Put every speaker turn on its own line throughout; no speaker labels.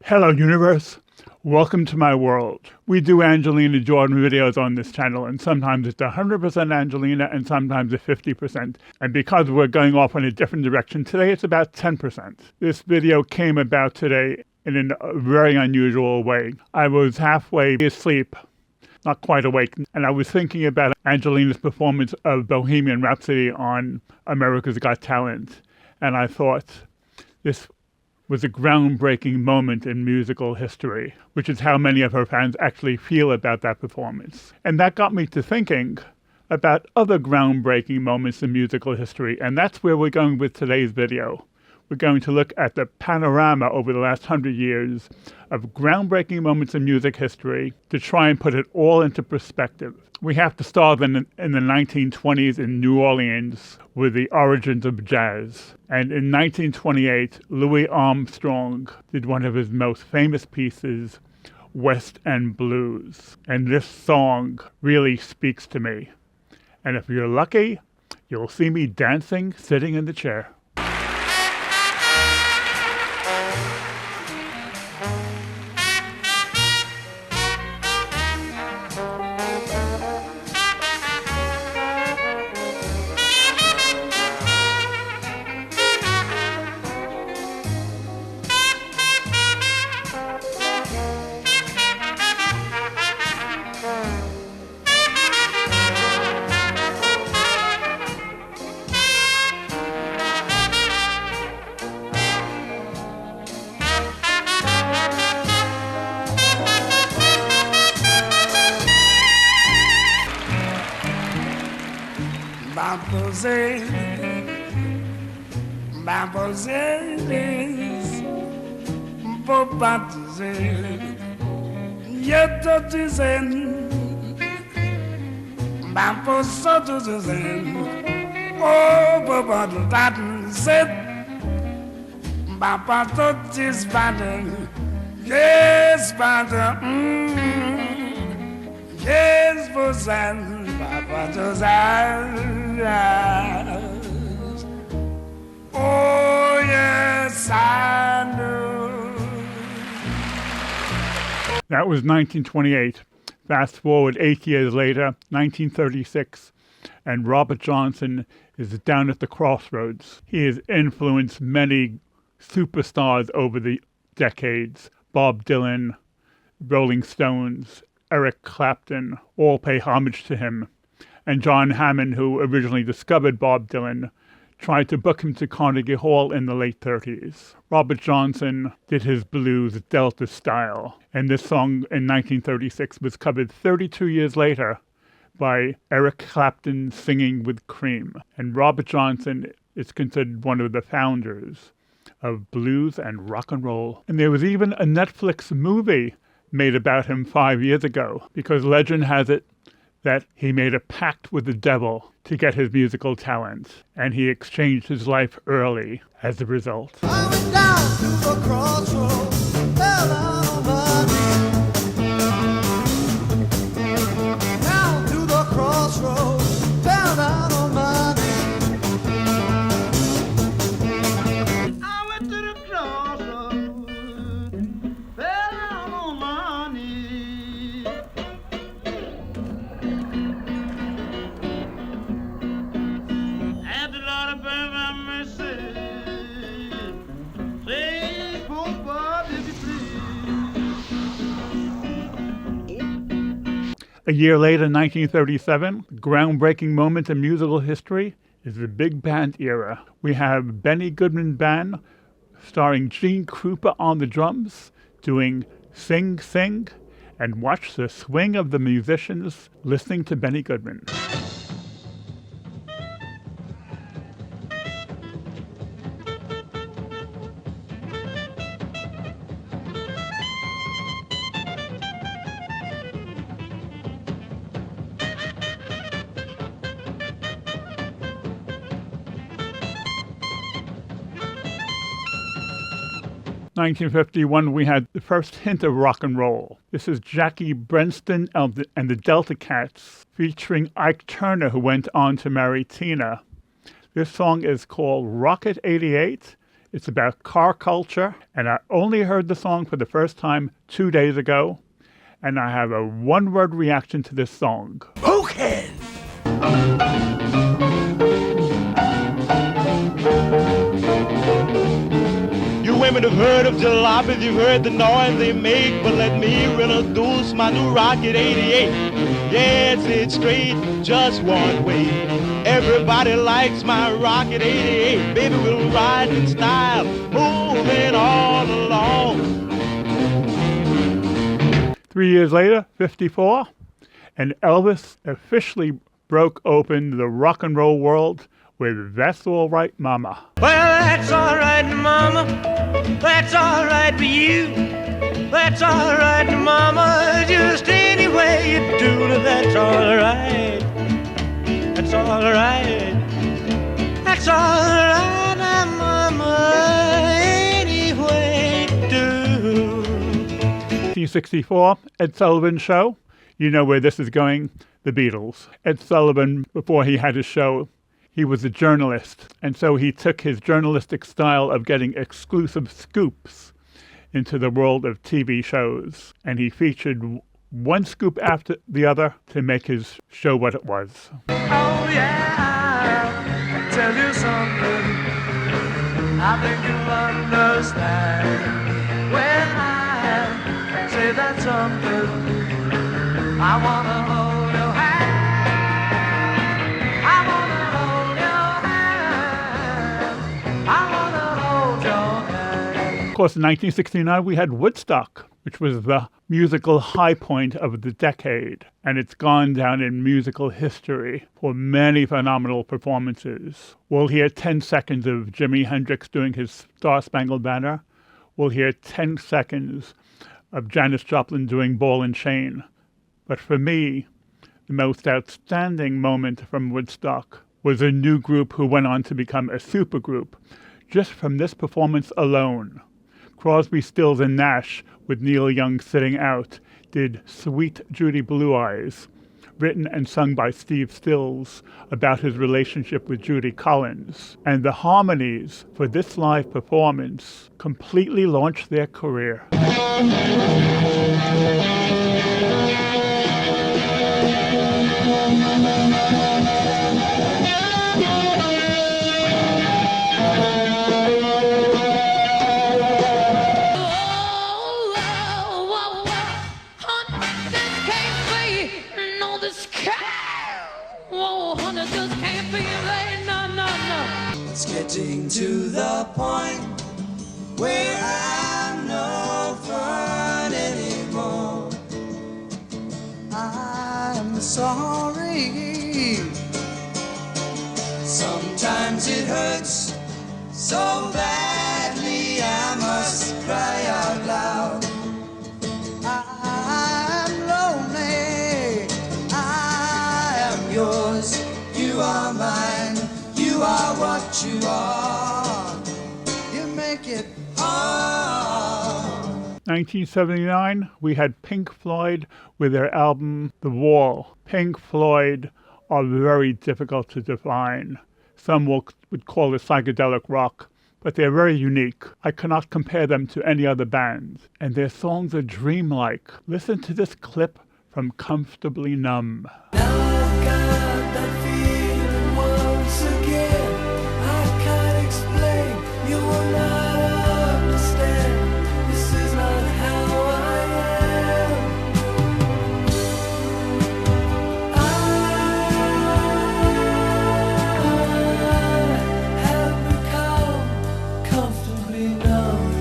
Hello, universe. Welcome to my world. We do Angelina Jordan videos on this channel, and sometimes it's 100% Angelina and sometimes it's 50%. And because we're going off in a different direction, today it's about 10%. This video came about today in a very unusual way. I was halfway asleep, not quite awake, and I was thinking about Angelina's performance of Bohemian Rhapsody on America's Got Talent. And I thought, this was a groundbreaking moment in musical history, which is how many of her fans actually feel about that performance. And that got me to thinking about other groundbreaking moments in musical history, and that's where we're going with today's video. We're going to look at the panorama over the last 100 years of groundbreaking moments in music history to try and put it all into perspective. We have to start in the 1920s in New Orleans with the origins of jazz. And in 1928, Louis Armstrong did one of his most famous pieces, West End Blues. And this song really speaks to me. And if you're lucky, you'll see me dancing, sitting in the chair.
Oh, yes, I know.
That was 1928. Fast forward 8 years later, 1936, and Robert Johnson is down at the crossroads. He has influenced many superstars over the decades. Bob Dylan, Rolling Stones, Eric Clapton, all pay homage to him. And John Hammond, who originally discovered Bob Dylan, tried to book him to Carnegie Hall in the late 30s. Robert Johnson did his blues Delta style, and this song in 1936 was covered 32 years later by Eric Clapton singing with Cream. And Robert Johnson is considered one of the founders of blues and rock and roll. And there was even a Netflix movie made about him 5 years ago, because legend has it that he made a pact with the devil to get his musical talent, and he exchanged his life early as a result.
I went down to the crossroads, fell down on my knees. Down to the crossroads, fell down on my knees. I went to the crossroads, fell down on my knees. And the Lord above my mercy, please, poor God, if you please.
A year later, 1937, groundbreaking moment in musical history is the big band era. We have Benny Goodman Band, starring Gene Krupa on the drums, doing Sing Sing, and watch the swing of the musicians listening to Benny Goodman. 1951, we had the first hint of rock and roll. This is Jackie Brenston and the Delta Cats, featuring Ike Turner, who went on to marry Tina. This song is called Rocket 88. It's about car culture, and I only heard the song for the first time 2 days ago, and I have a one-word reaction to this song.
Okay.
You women have heard of jalopies, you've heard the noise they make, but let me introduce my new Rocket 88. Yes, it's straight, just one way. Everybody likes my Rocket 88. Baby, we'll ride in style, moving all along.
3 years later, 54, and Elvis officially broke open the rock and roll world with That's All Right, Mama.
Well, that's all right, mama. That's all right for you. That's all right, mama. Just any way you do it, that's all right. That's all right. That's all right, mama. Any way you do.
1964, Ed Sullivan Show. You know where this is going. The Beatles. Ed Sullivan, before he had his show, he was a journalist, and so he took his journalistic style of getting exclusive scoops into the world of TV shows, and he featured one scoop after the other to make his show what it was.
Oh yeah, I'll tell you something I think you'll understand when I say that something. I wanna hold your hand, I wanna hold your hand, I wanna hold your hand.
Of course, in 1969, we had Woodstock, which was the musical high point of the decade, and it's gone down in musical history for many phenomenal performances. We'll hear 10 seconds of Jimi Hendrix doing his Star-Spangled Banner. We'll hear 10 seconds of Janis Joplin doing Ball and Chain. But for me, the most outstanding moment from Woodstock was a new group who went on to become a supergroup just from this performance alone. Crosby, Stills, and Nash, with Neil Young sitting out, did Sweet Judy Blue Eyes, written and sung by Steve Stills about his relationship with Judy Collins. And the harmonies for this live performance completely launched their career.
It's getting to the point where I'm no fun anymore. I'm sorry. Sometimes it hurts so badly I must cry out loud. I'm lonely. I am yours. You are mine. You are what you are. You make it hard.
1979, we had Pink Floyd with their album The Wall. Pink Floyd are very difficult to define. Some would call it psychedelic rock, but they're very unique. I cannot compare them to any other band, and their songs are dreamlike. Listen to this clip from Comfortably Numb.
Now I've got that feeling once again. I can't explain, you will not understand. This is not how I am. I have become comfortably numb.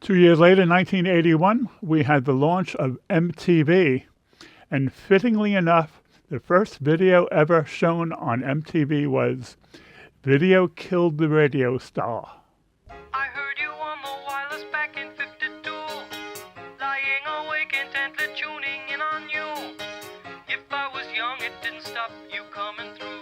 2 years later, 1981, we had the launch of MTV. And fittingly enough, the first video ever shown on MTV was Video Killed the Radio Star.
I heard you on the wireless back in 52, lying awake intently tuning in on you. If I was young, it didn't stop you coming through.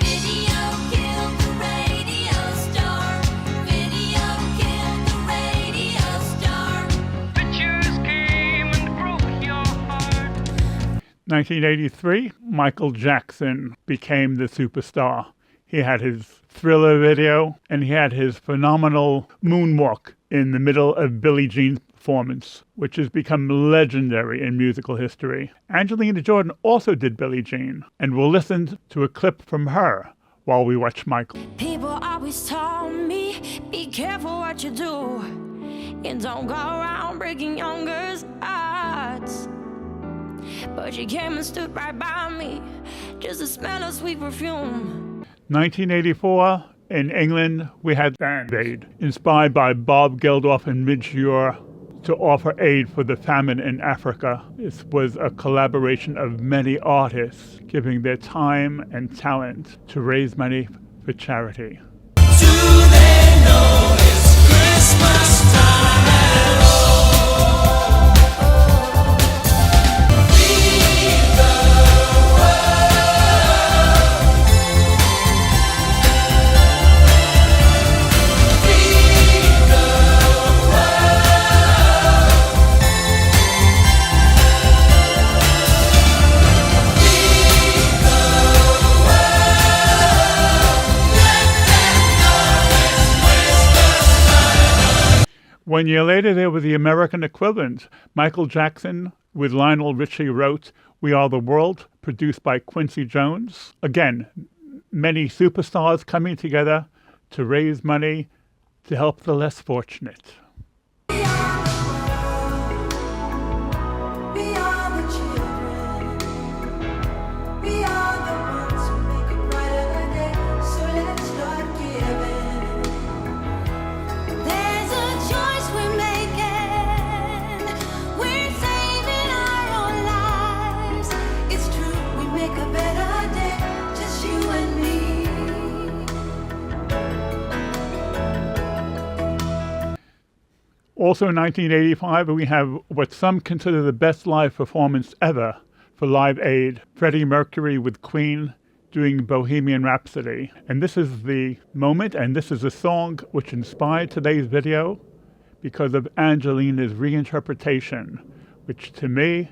Video killed the radio star. Video killed the radio star.
Pictures came and broke your heart.
1983, Michael Jackson became the superstar. He had his Thriller video, and he had his phenomenal moonwalk in the middle of Billie Jean's performance, which has become legendary in musical history. Angelina Jordan also did Billie Jean, and we'll listen to a clip from her while we watch Michael.
People always told me, be careful what you do, and don't go around breaking young girls' hearts. But you came and stood right by me, just to smell of sweet perfume.
1984, in England, we had Band Aid, inspired by Bob Geldof and Midge Ure to offer aid for the famine in Africa. This was a collaboration of many artists giving their time and talent to raise money for charity. One year later, there was the American equivalent. Michael Jackson with Lionel Richie wrote We Are the World, produced by Quincy Jones. Again, many superstars coming together to raise money to help the less fortunate.
We are the children. We are the ones who make a brighter day. So let's start giving.
There's a choice we're making. We're saving our own lives.
It's true, we make a better day. Just you and me.
Also in 1985, we have what some consider the best live performance ever for Live Aid, Freddie Mercury with Queen doing Bohemian Rhapsody. And this is the moment, and this is the song which inspired today's video because of Angelina's reinterpretation, which to me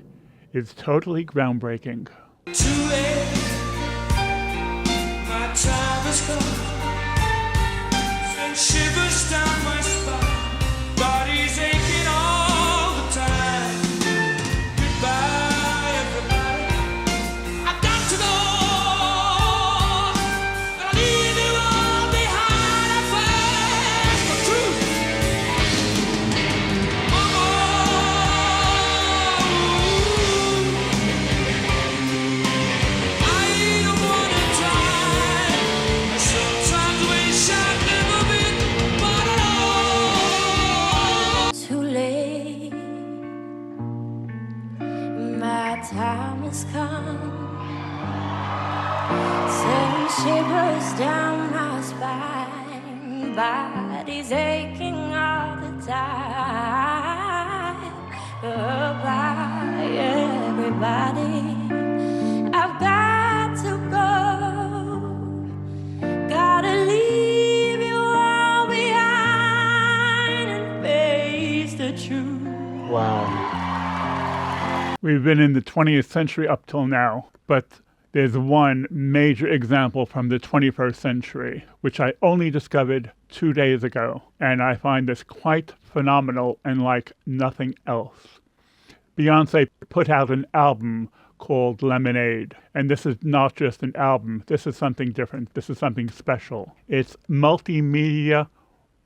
is totally groundbreaking.
Too late, my time has come. Send shivers down my spine. Body's aching all the time. Goodbye, everybody. I've got to go. I'll leave you all behind. I face the truth.
Too late. My time has come. Send shivers down my spine. Body's aching all the time. Goodbye, everybody. I've got to go. Gotta leave you all behind and face the truth.
We've been in the 20th century up till now, but there's one major example from the 21st century, which I only discovered 2 days ago, and I find this quite phenomenal and like nothing else. Beyonce put out an album called Lemonade, and this is not just an album. This is something different. This is something special. It's multimedia,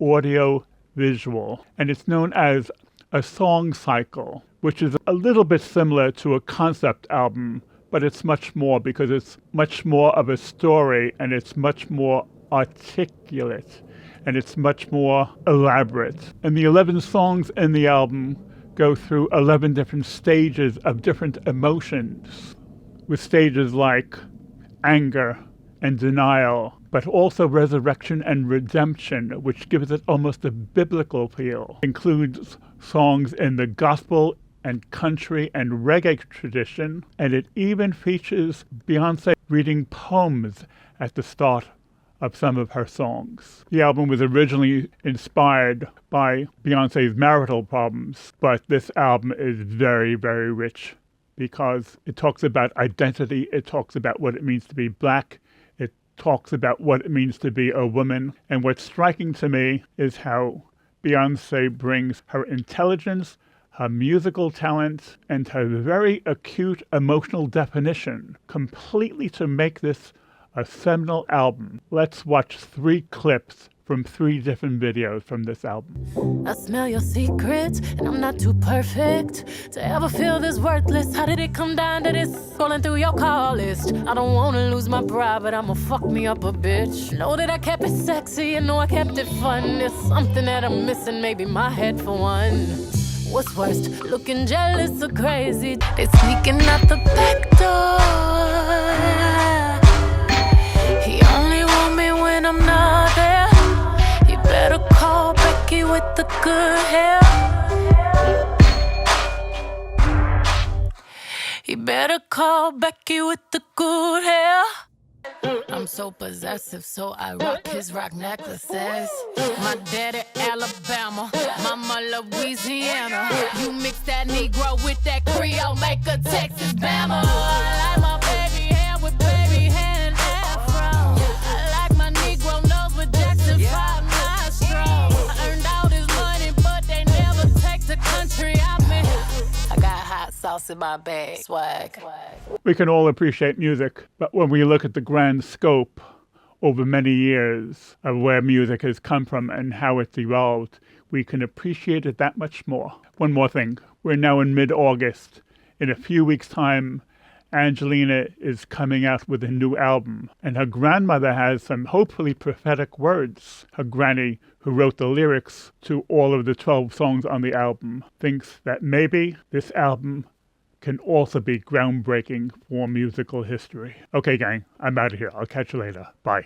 audio, visual, and it's known as a song cycle, which is a little bit similar to a concept album, but it's much more because it's much more of a story and it's much more articulate and it's much more elaborate. And the 11 songs in the album go through 11 different stages of different emotions, with stages like anger and denial, but also resurrection and redemption, which gives it almost a biblical feel. It includes songs in the gospel and country and reggae tradition, and it even features Beyonce reading poems at the start of some of her songs. The album was originally inspired by Beyonce's marital problems, but this album is very, very rich because it talks about identity. It talks about what it means to be black. It talks about what it means to be a woman. And what's striking to me is how Beyonce brings her intelligence, her musical talent, and her very acute emotional definition completely to make this a seminal album. Let's watch 3 clips from 3 different videos from this album.
I smell your secrets, and I'm not too perfect to ever feel this worthless. How did it come down to this? Scrolling through your call list. I don't wanna lose my pride, but I'ma fuck me up a bitch. Know that I kept it sexy, and know I kept it fun. There's something that I'm missing, maybe my head for one. What's worst, looking jealous or crazy? They sneaking out the back door. He only want me when I'm not there. He better call Becky with the good hair. He better call Becky with the good hair. I'm so possessive, so I rock his rock necklaces. My daddy Alabama, mama Louisiana. You mix that Negro with that Creole, make a Texas Bama. I like my baby hair with baby hair and afro. I like my Negro nose with Jackson 5 nostrils. I earned all this money, but they never take the country out me. I got hot sauce in my bag, swag.
We can all appreciate music, but when we look at the grand scope over many years of where music has come from and how it's evolved, we can appreciate it that much more. One more thing. We're now in mid-August. In a few weeks' time, Angelina is coming out with a new album, and her grandmother has some hopefully prophetic words. Her granny, who wrote the lyrics to all of the 12 songs on the album, thinks that maybe this album can also be groundbreaking for musical history. Okay, gang, I'm out of here. I'll catch you later. Bye.